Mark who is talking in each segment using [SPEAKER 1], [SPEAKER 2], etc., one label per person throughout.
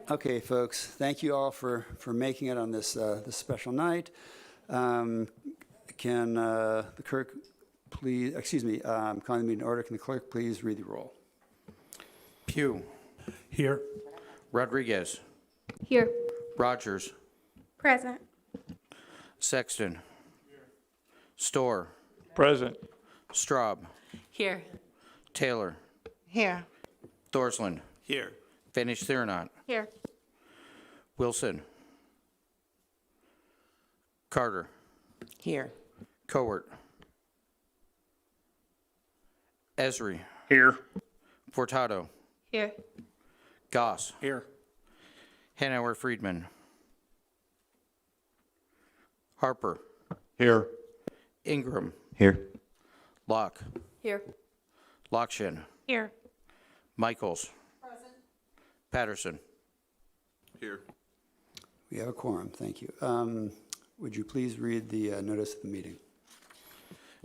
[SPEAKER 1] Okay, folks, thank you all for making it on this this special night. Can the clerk please, calling the meeting to order. Can the clerk please read the roll?
[SPEAKER 2] Pugh.
[SPEAKER 3] Here.
[SPEAKER 2] Rodriguez.
[SPEAKER 4] Here.
[SPEAKER 2] Rogers.
[SPEAKER 4] Present.
[SPEAKER 2] Sexton. Storr.
[SPEAKER 3] Present.
[SPEAKER 2] Straub.
[SPEAKER 4] Here.
[SPEAKER 2] Taylor.
[SPEAKER 4] Here.
[SPEAKER 2] Thorsland.
[SPEAKER 3] Here.
[SPEAKER 2] Finish Thiernot.
[SPEAKER 4] Here.
[SPEAKER 2] Wilson. Carter.
[SPEAKER 4] Here.
[SPEAKER 2] Cowart. Esri.
[SPEAKER 3] Here.
[SPEAKER 2] Furtado.
[SPEAKER 4] Here.
[SPEAKER 2] Goss.
[SPEAKER 3] Here.
[SPEAKER 2] Hanauer Friedman. Harper.
[SPEAKER 3] Here.
[SPEAKER 2] Ingram.
[SPEAKER 3] Here.
[SPEAKER 2] Locke.
[SPEAKER 4] Here.
[SPEAKER 2] Lockshin.
[SPEAKER 4] Here.
[SPEAKER 2] Michaels. Present. Patterson.
[SPEAKER 5] Here.
[SPEAKER 1] We have a quorum, thank you. Would you please read the notice of the meeting?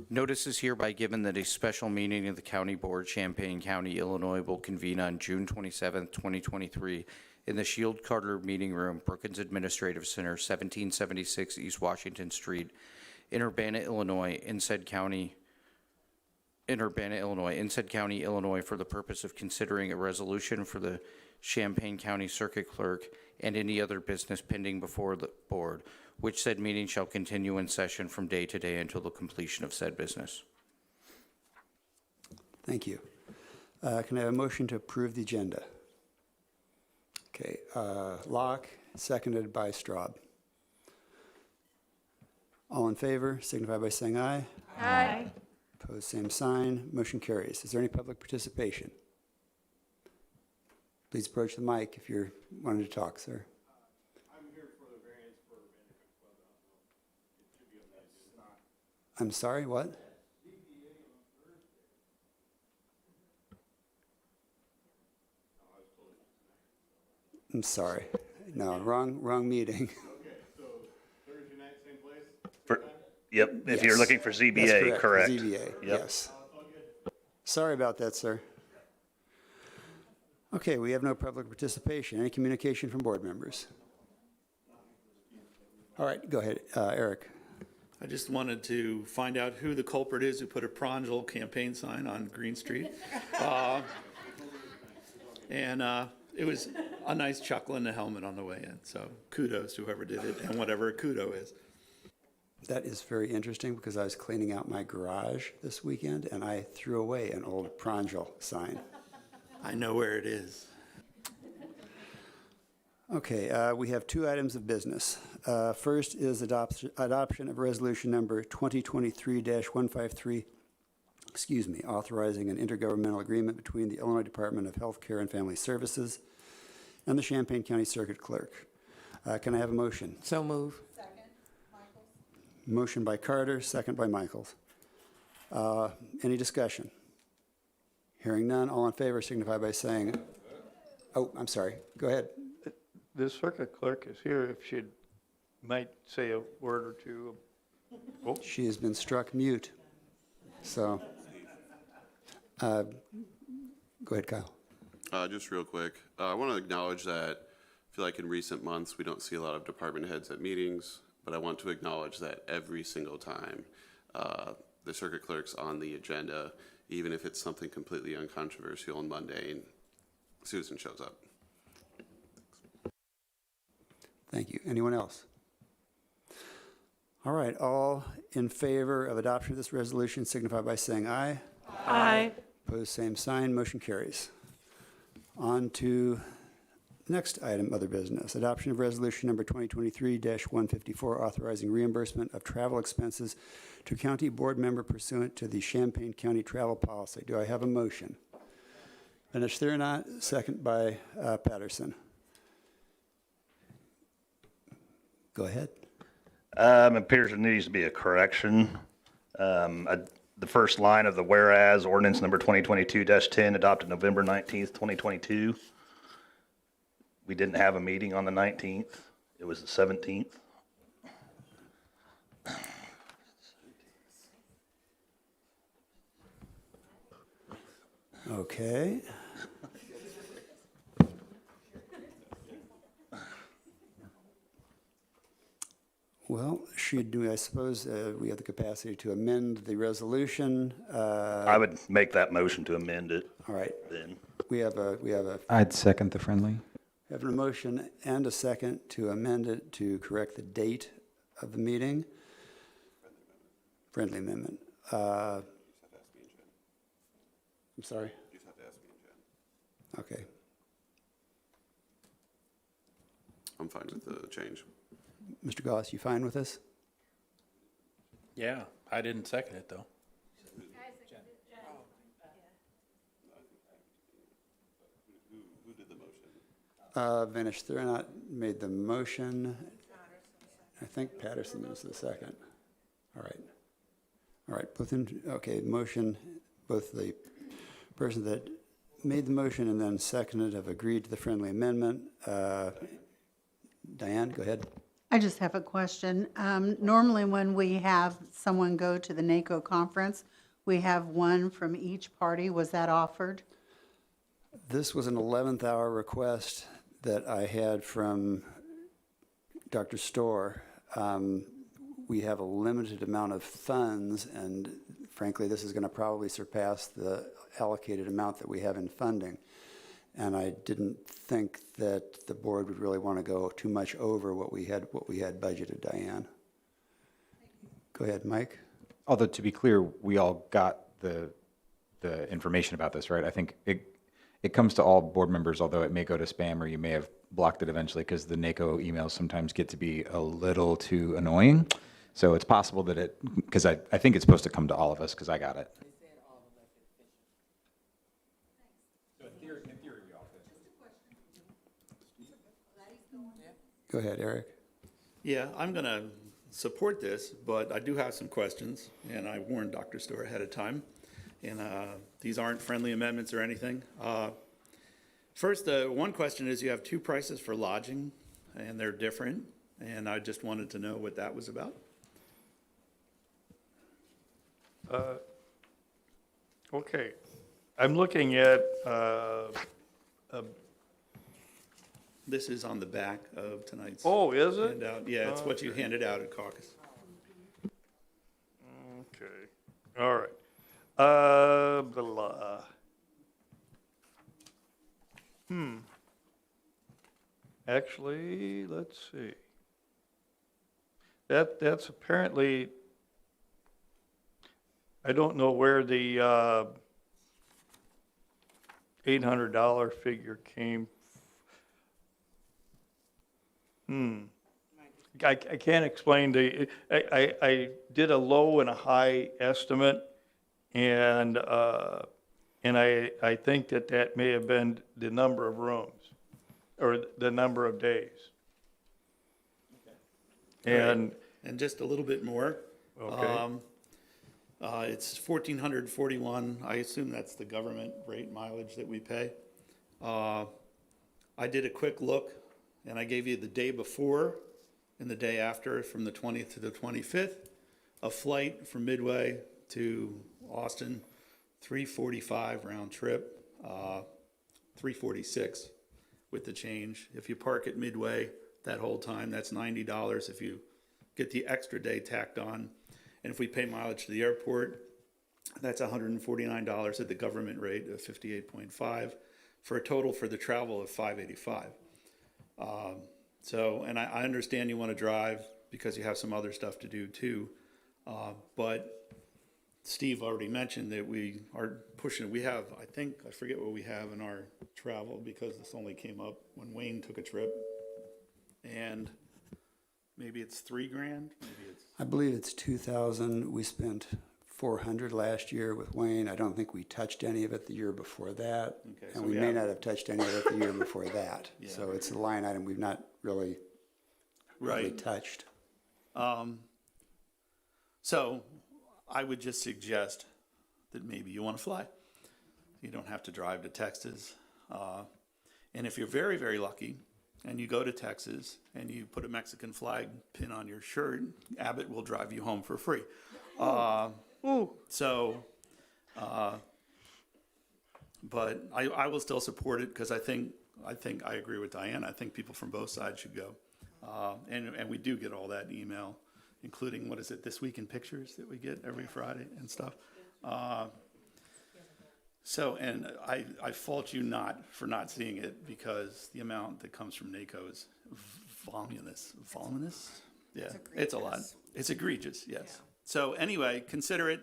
[SPEAKER 2] Notice is hereby given that a special meeting of the County Board, Champaign County, Illinois will convene on June 27, 2023 in the Shield Carter Meeting Room, Brookins Administrative Center, 1776 East Washington Street, in Urbana, Illinois, in said county, Illinois, for the purpose of considering a resolution for the Champaign County Circuit Clerk and any other business pending before the board, which said meeting shall continue in session from day to day until the completion of said business.
[SPEAKER 1] Thank you. Can I have a motion to approve the agenda? Okay, Locke, seconded by Straub. All in favor, signify by saying aye.
[SPEAKER 4] Aye.
[SPEAKER 1] Opposed, same sign. Motion carries. Is there any public participation? Please approach the mic if you're wanting to talk, sir.
[SPEAKER 6] I'm here for the variance for Benefit Clubhouse. It should be on that. It's not.
[SPEAKER 1] I'm sorry, what? I'm sorry. No, wrong meeting.
[SPEAKER 6] Okay, so Thursday night, same place?
[SPEAKER 7] Yep, if
[SPEAKER 1] Yes.
[SPEAKER 7] you're looking for
[SPEAKER 1] That's
[SPEAKER 7] ZBA, correct.
[SPEAKER 1] ZBA,
[SPEAKER 7] Yep.
[SPEAKER 1] yes. Sorry about that, sir. Okay, we have no public participation. Any communication from board members? All right, go ahead, Eric.
[SPEAKER 8] I just wanted to find out who the culprit is who put a Prongle campaign sign on Green Street. It was a nice chuckle in the helmet on the way in. So kudos to whoever did it and whatever a kudo is.
[SPEAKER 1] That is very interesting because I was cleaning out my garage this weekend and I threw away an old Prongle sign.
[SPEAKER 8] I know where it is.
[SPEAKER 1] Okay, we have two items of business. First is adoption of resolution number 2023-153, authorizing an intergovernmental agreement between the Illinois Department of Health Care and Family Services and the Champaign County Circuit Clerk. Can I have a motion?
[SPEAKER 4] So move.
[SPEAKER 1] Motion by Carter, second by Michaels. Any discussion? Hearing none, all in favor signify by saying, oh, I'm sorry, go ahead.
[SPEAKER 3] The circuit clerk is here if she might say a word or two. Oh.
[SPEAKER 1] She has been struck mute. So, go ahead, Kyle.
[SPEAKER 5] Just real quick, I want to acknowledge that I feel like in recent months we don't see a lot of department heads at meetings, but I want to acknowledge that every single time the circuit clerk's on the agenda, even if it's something completely uncontroversial and mundane, Susan shows up.
[SPEAKER 1] Thank you. Anyone else? All right, all in favor of adoption of this resolution signify by saying aye.
[SPEAKER 4] Aye.
[SPEAKER 1] Opposed, same sign. Motion carries. On to next item, other business. Adoption of resolution number 2023-154, authorizing reimbursement of travel expenses to county board member pursuant to the Champaign County travel policy. Do I have a motion? Finish there or not? Second by Patterson. Go ahead.
[SPEAKER 7] Appears there needs to be a correction. The first line of the whereas ordinance number 2022-10 adopted November 19th, 2022. We didn't have a meeting on the 19th. It was the 17th.
[SPEAKER 1] Okay. Well, I suppose we have the capacity to amend the resolution.
[SPEAKER 7] I would make that motion to amend it
[SPEAKER 1] All right,
[SPEAKER 7] then.
[SPEAKER 1] we have a
[SPEAKER 9] I'd second the friendly.
[SPEAKER 1] have a motion and a second to amend it to correct the date of the meeting. Friendly amendment. I'm sorry?
[SPEAKER 5] You just have to ask me and Jen.
[SPEAKER 1] Okay.
[SPEAKER 5] I'm fine with the change.
[SPEAKER 1] Mr. Goss, you fine with this?
[SPEAKER 8] Yeah, I didn't second it, though.
[SPEAKER 5] Who did the motion?
[SPEAKER 1] Vanish Thurnaut made the motion. I think Patterson was the second. All right. All right, motion, both the person that made the motion and then seconded have agreed to the friendly amendment. Diane, go ahead.
[SPEAKER 10] I just have a question. Normally, when we have someone go to the NACO conference, we have one from each party. Was that offered?
[SPEAKER 1] This was an 11th hour request that I had from Dr. Storr. We have a limited amount of funds, and frankly, this is going to probably surpass the allocated amount that we have in funding. And I didn't think that the board would really want to go too much over what we had budgeted, Diane. Go ahead, Mike.
[SPEAKER 9] Although, to be clear, we all got the information about this, right? I think it comes to all board members, although it may go to spam or you may have blocked it eventually because the NACO emails sometimes get to be a little too annoying. So it's possible that because I think it's supposed to come to all of us because I got it.
[SPEAKER 1] Go ahead, Eric.
[SPEAKER 8] Yeah, I'm going to support this, but I do have some questions, and I warned Dr. Storr ahead of time. And these aren't friendly amendments or anything. First, one question is you have two prices for lodging, and they're different, and I just wanted to know what that was about.
[SPEAKER 3] Okay, I'm looking at,
[SPEAKER 8] This is on the back of tonight's
[SPEAKER 3] oh, is it?
[SPEAKER 8] handout. Yeah, it's what you handed out at caucus.
[SPEAKER 3] Okay, all right. Blah. Actually, let's see. That's apparently, I don't know where the $800 figure came. I can't explain I did a low and a high estimate, and I think that may have been the number of rooms, or the number of days. And,
[SPEAKER 8] And just a little bit more.
[SPEAKER 3] okay,
[SPEAKER 8] It's $1,441. I assume that's the government rate mileage that we pay. I did a quick look, and I gave you the day before and the day after, from the 20th to the 25th. A flight from Midway to Austin, $345 round trip, $346 with the change. If you park at Midway that whole time, that's $90 if you get the extra day tacked on. And if we pay mileage to the airport, that's $149 at the government rate of 58.5, for a total for the travel of $585. And I understand you want to drive because you have some other stuff to do too. But Steve already mentioned that we are pushing, we have, I forget what we have in our travel, because this only came up when Wayne took a trip. And maybe it's $3,000, maybe it's.
[SPEAKER 1] I believe it's 2,000. We spent 400 last year with Wayne. I don't think we touched any of it the year before that.
[SPEAKER 8] Okay, so
[SPEAKER 1] And we
[SPEAKER 8] we
[SPEAKER 1] may
[SPEAKER 8] have-
[SPEAKER 1] not have touched any of it the year before that.
[SPEAKER 8] Yeah.
[SPEAKER 1] So it's a line item we've not really
[SPEAKER 8] Right.
[SPEAKER 1] touched.
[SPEAKER 8] So I would just suggest that maybe you want to fly. You don't have to drive to Texas. And if you're very, very lucky and you go to Texas and you put a Mexican flag pin on your shirt, Abbott will drive you home for free. But I will still support it because I think I agree with Diane. I think people from both sides should go. And we do get all that email, including, what is it, This Week in Pictures that we get every Friday and stuff. So, and I fault you not for not seeing it, because the amount that comes from NACO is voluminous. Voluminous? Yeah, it's a lot. It's egregious, yes. So anyway, consider it.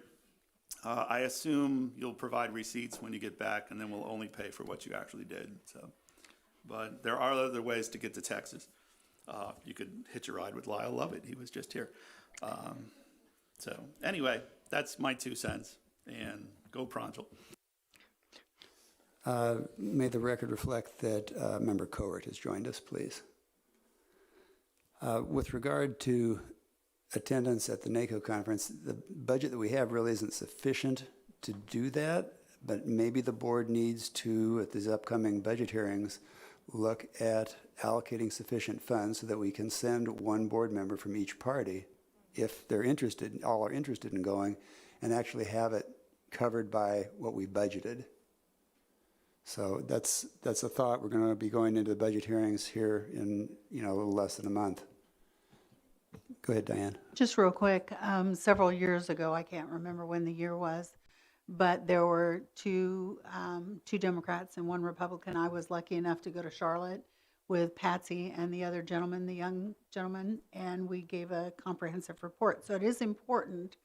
[SPEAKER 8] I assume you'll provide receipts when you get back, and then we'll only pay for what you actually did, so. But there are other ways to get to Texas. You could hitch a ride with Lyle Lovett, he was just here. So anyway, that's my 2 cents, and go Pronto.
[SPEAKER 1] May the record reflect that Member Cowart has joined us, please. With regard to attendance at the NACO conference, the budget that we have really isn't sufficient to do that, but maybe the board needs to, at these upcoming budget hearings, look at allocating sufficient funds so that we can send one board member from each party, if they're interested, all are interested in going, and actually have it covered by what we budgeted. So that's a thought. We're going to be going into the budget hearings here in, a little less than a month. Go ahead, Diane.
[SPEAKER 10] Just real quick, several years ago, I can't remember when the year was, but there were two Democrats and one Republican. I was lucky enough to go to Charlotte with Patsy and the other gentleman, the young gentleman, and we gave a comprehensive report. So it is important,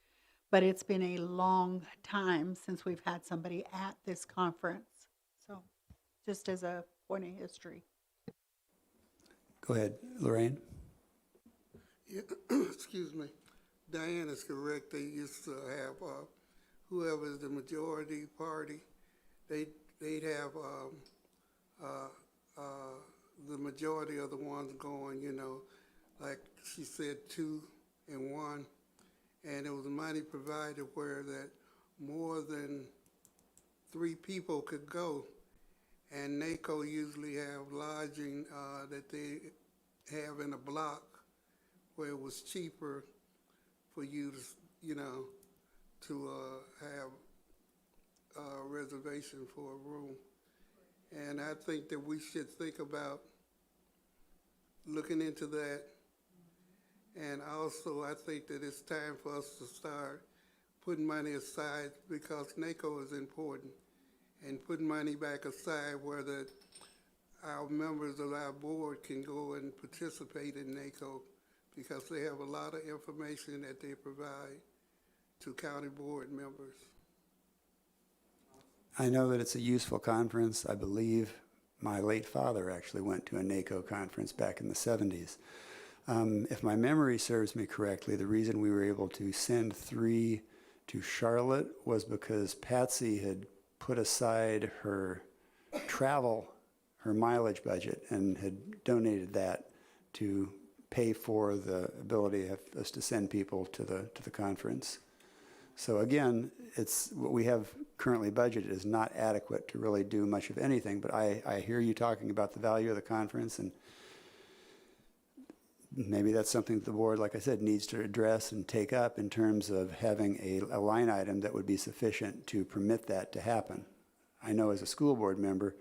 [SPEAKER 10] but it's been a long time since we've had somebody at this conference. So just as a point of history.
[SPEAKER 1] Go ahead, Lorraine.
[SPEAKER 11] Yeah, excuse me. Diane is correct. They used to have whoever is the majority party, they'd have the majority of the ones going, like she said, 2 and 1, and it was money provided where that more than 3 people could go. And NACO usually have lodging that they have in a block where it was cheaper for you to, to have a reservation for a room. And I think that we should think about looking into that. And also, I think that it's time for us to start putting money aside, because NACO is important, and putting money back aside where our members of our board can go and participate in NACO, because they have a lot of information that they provide to county board members.
[SPEAKER 1] I know that it's a useful conference. I believe my late father actually went to a NACO conference back in the 70s. If my memory serves me correctly, the reason we were able to send 3 to Charlotte was because Patsy had put aside her travel, her mileage budget, and had donated that to pay for the ability of us to send people to the conference. So again, it's what we have currently budgeted is not adequate to really do much of anything, but I hear you talking about the value of the conference, and maybe that's something that the board, like I said, needs to address and take up in terms of having a line item that would be sufficient to permit that to happen. I know as a school board member,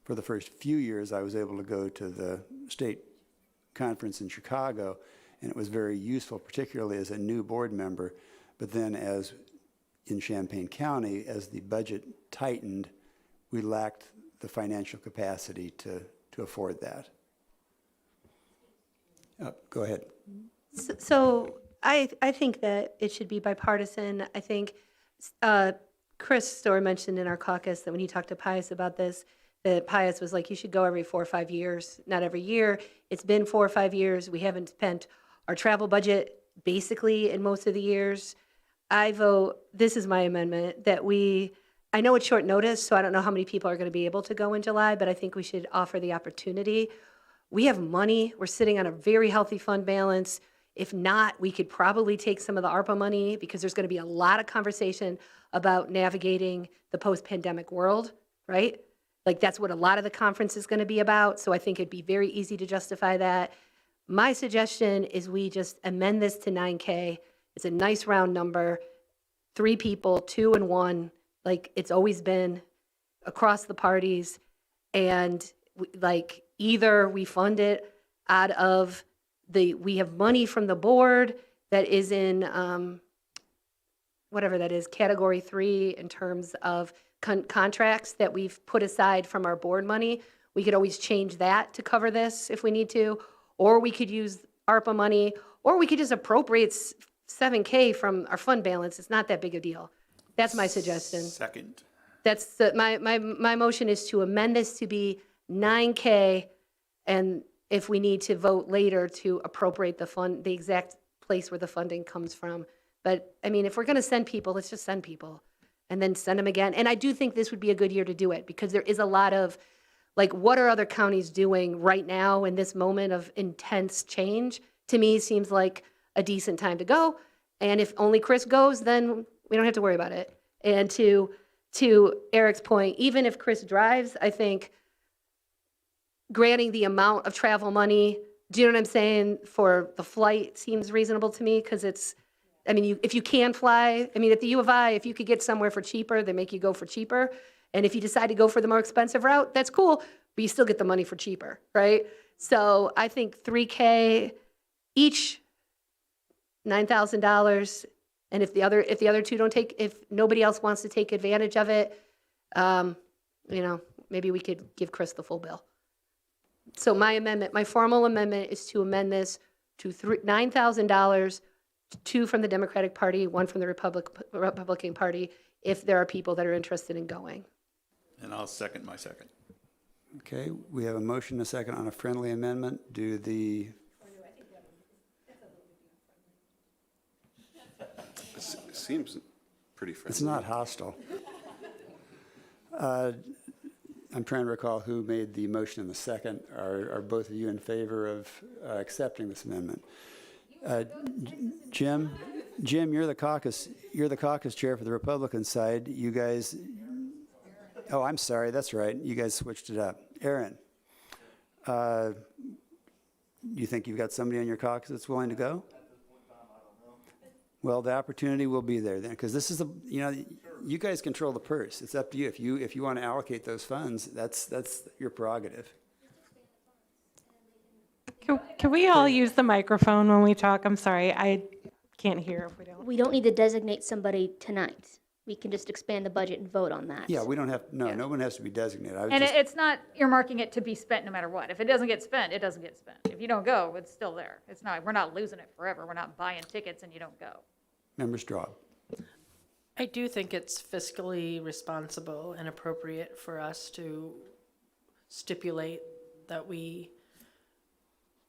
[SPEAKER 1] for the first few years, I was able to go to the state conference in Chicago, and it was very useful, particularly as a new board member. But then as in Champaign County, as the budget tightened, we lacked the financial capacity to afford that. Go ahead.
[SPEAKER 12] So I think that it should be bipartisan. I think Chris Story mentioned in our caucus that when he talked to Pius about this, that Pius was like, you should go every 4 or 5 years, not every year. It's been 4 or 5 years. We haven't spent our travel budget basically in most of the years. I vote, this is my amendment, that I know it's short notice, so I don't know how many people are going to be able to go in July, but I think we should offer the opportunity. We have money. We're sitting on a very healthy fund balance. If not, we could probably take some of the ARPA money, because there's going to be a lot of conversation about navigating the post-pandemic world, right? Like that's what a lot of the conference is going to be about. So I think it'd be very easy to justify that. My suggestion is we just amend this to 9K. It's a nice round number, 3 people, 2 and 1, like it's always been across the parties. And like either we fund it out of we have money from the board that is in, whatever that is, category 3 in terms of contracts that we've put aside from our board money. We could always change that to cover this if we need to, or we could use ARPA money, or we could just appropriate $7K from our fund balance. It's not that big a deal. That's my suggestion.
[SPEAKER 8] Second.
[SPEAKER 12] That's my motion is to amend this to be $9K, and if we need to vote later to appropriate the exact place where the funding comes from. But, I mean, if we're going to send people, let's just send people and then send them again. And I do think this would be a good year to do it because there is a lot of, like, what are other counties doing right now in this moment of intense change? To me, seems like a decent time to go. And if only Chris goes, then we don't have to worry about it. And to Eric's point, even if Chris drives, I think granting the amount of travel money, do you know what I'm saying, for the flight seems reasonable to me because it's, I mean, if you can fly, I mean, at the U of I, if you could get somewhere for cheaper, they make you go for cheaper. And if you decide to go for the more expensive route, that's cool, but you still get the money for cheaper, right? So I think $3K each, $9,000. And if the other two don't take, if nobody else wants to take advantage of it, maybe we could give Chris the full bill. So my formal amendment is to amend this to $9,000, 2 from the Democratic Party, 1 from the Republican Party, if there are people that are interested in going.
[SPEAKER 8] And I'll second my second.
[SPEAKER 1] Okay, we have a motion, a second on a friendly amendment.
[SPEAKER 5] Seems pretty friendly.
[SPEAKER 1] It's not hostile. I'm trying to recall who made the motion in the second. Are both of you in favor of accepting this amendment? Jim, you're the caucus chair for the Republican side. You guys, oh, I'm sorry, that's right. You guys switched it up. Aaron, you think you've got somebody on your caucus that's willing to go? Well, the opportunity will be there then, because this is you guys control the purse. It's up to you. If you want to allocate those funds, that's your prerogative.
[SPEAKER 13] Can we all use the microphone when we talk? I'm sorry, I can't hear if we don't.
[SPEAKER 14] We don't need to designate somebody tonight. We can just expand the budget and vote on that.
[SPEAKER 1] Yeah, we don't have, no one has to be designated.
[SPEAKER 15] And it's not earmarking it to be spent no matter what. If it doesn't get spent, it doesn't get spent. If you don't go, it's still there. We're not losing it forever. We're not buying tickets and you don't go.
[SPEAKER 1] Member Straub.
[SPEAKER 4] I do think it's fiscally responsible and appropriate for us to stipulate that we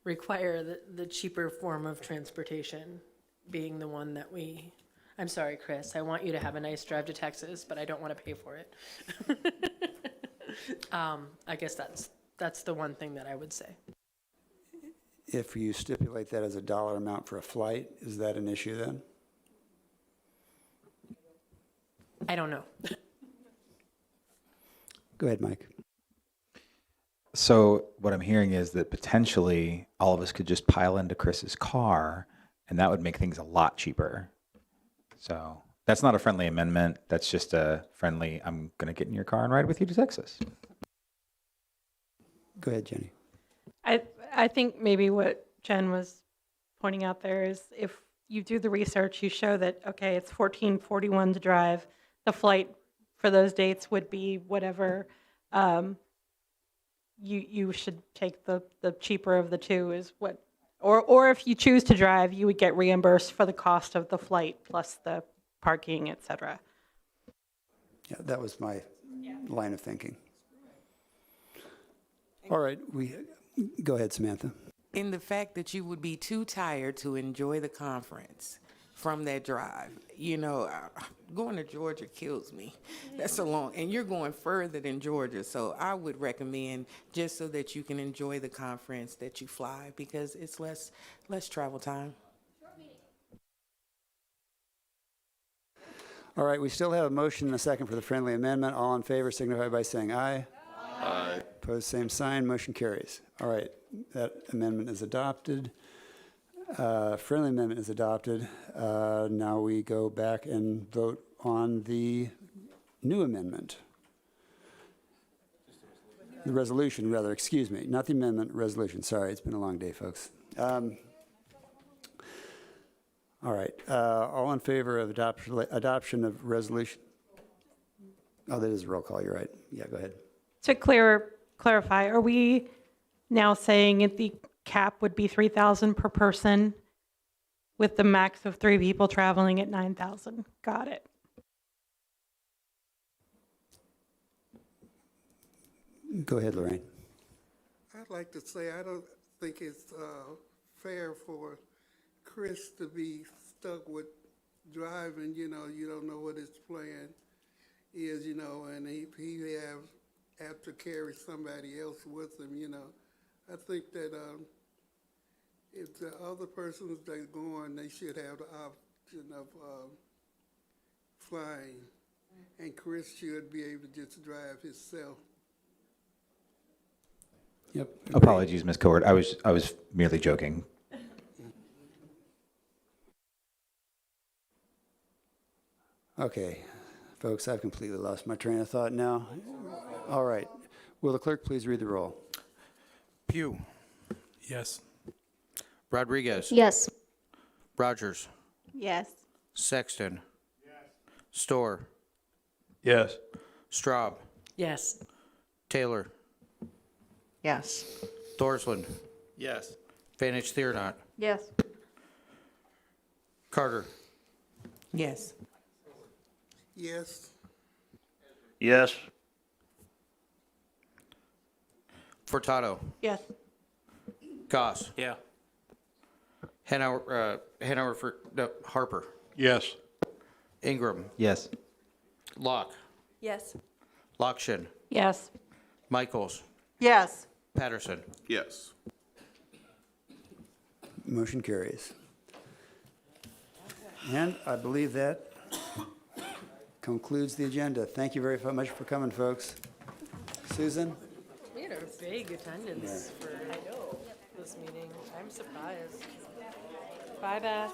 [SPEAKER 4] require the cheaper form of transportation being the one that I'm sorry, Chris, I want you to have a nice drive to Texas, but I don't want to pay for it. I guess that's the one thing that I would say.
[SPEAKER 1] If you stipulate that as a dollar amount for a flight, is that an issue then?
[SPEAKER 4] I don't know.
[SPEAKER 1] Go ahead, Mike.
[SPEAKER 9] So what I'm hearing is that potentially all of us could just pile into Chris's car, and that would make things a lot cheaper. So that's not a friendly amendment. That's just a friendly, I'm going to get in your car and ride with you to Texas.
[SPEAKER 1] Go ahead, Jenny.
[SPEAKER 13] I think maybe what Jen was pointing out there is if you do the research, you show that, okay, it's $14.41 to drive. The flight for those dates would be whatever. You should take the cheaper of the two is what, or if you choose to drive, you would get reimbursed for the cost of the flight plus the parking, et cetera.
[SPEAKER 1] Yeah, that was my line of thinking. All right, go ahead, Samantha.
[SPEAKER 4] In the fact that you would be too tired to enjoy the conference from that drive. Going to Georgia kills me. That's so long, and you're going further than Georgia. So I would recommend, just so that you can enjoy the conference, that you fly because it's less travel time.
[SPEAKER 1] All right, we still have a motion and a second for the friendly amendment. All in favor signify by saying aye.
[SPEAKER 5] Aye.
[SPEAKER 1] Opposed, same sign. Motion carries. All right, that amendment is adopted. Friendly amendment is adopted. Now we go back and vote on the new amendment. The resolution, rather, excuse me, not the amendment, resolution. Sorry, it's been a long day, folks. All right, all in favor of adoption of resolution? Oh, that is a roll call, you're right. Yeah, go ahead.
[SPEAKER 13] To clarify, are we now saying that the cap would be 3,000 per person with the max of 3 people traveling at 9,000? Got it.
[SPEAKER 1] Go ahead, Lorraine.
[SPEAKER 11] I'd like to say, I don't think it's fair for Chris to be stuck with driving, you don't know what his plan is, and he have to carry somebody else with him, I think that if the other persons that are going, they should have the option of flying, and Chris should be able to just drive himself.
[SPEAKER 1] Yep.
[SPEAKER 9] Apologies, Ms. Coward. I was merely joking.
[SPEAKER 1] Okay, folks, I've completely lost my train of thought now. All right, will the clerk please read the roll?
[SPEAKER 2] Pugh.
[SPEAKER 6] Yes.
[SPEAKER 2] Rodriguez.
[SPEAKER 14] Yes.
[SPEAKER 2] Rogers.
[SPEAKER 10] Yes.
[SPEAKER 2] Sexton. Storr.
[SPEAKER 3] Yes.
[SPEAKER 2] Straub.
[SPEAKER 4] Yes.
[SPEAKER 2] Taylor.
[SPEAKER 4] Yes.
[SPEAKER 2] Thorsland.
[SPEAKER 8] Yes.
[SPEAKER 2] Vanich Theonot.
[SPEAKER 15] Yes.
[SPEAKER 2] Carter.
[SPEAKER 4] Yes.
[SPEAKER 11] Yes.
[SPEAKER 7] Yes.
[SPEAKER 2] Furtado.
[SPEAKER 13] Yes.
[SPEAKER 2] Goss.
[SPEAKER 6] Yeah.
[SPEAKER 2] Harper.
[SPEAKER 3] Yes.
[SPEAKER 2] Ingram.
[SPEAKER 9] Yes.
[SPEAKER 2] Locke.
[SPEAKER 13] Yes.
[SPEAKER 2] Lockshin.
[SPEAKER 13] Yes.
[SPEAKER 2] Michaels.
[SPEAKER 10] Yes.
[SPEAKER 2] Patterson.
[SPEAKER 5] Yes.
[SPEAKER 1] Motion carries. And I believe that concludes the agenda. Thank you very much for coming, folks. Susan?
[SPEAKER 16] We had a big attendance for this meeting. I'm surprised. Bye, Beth.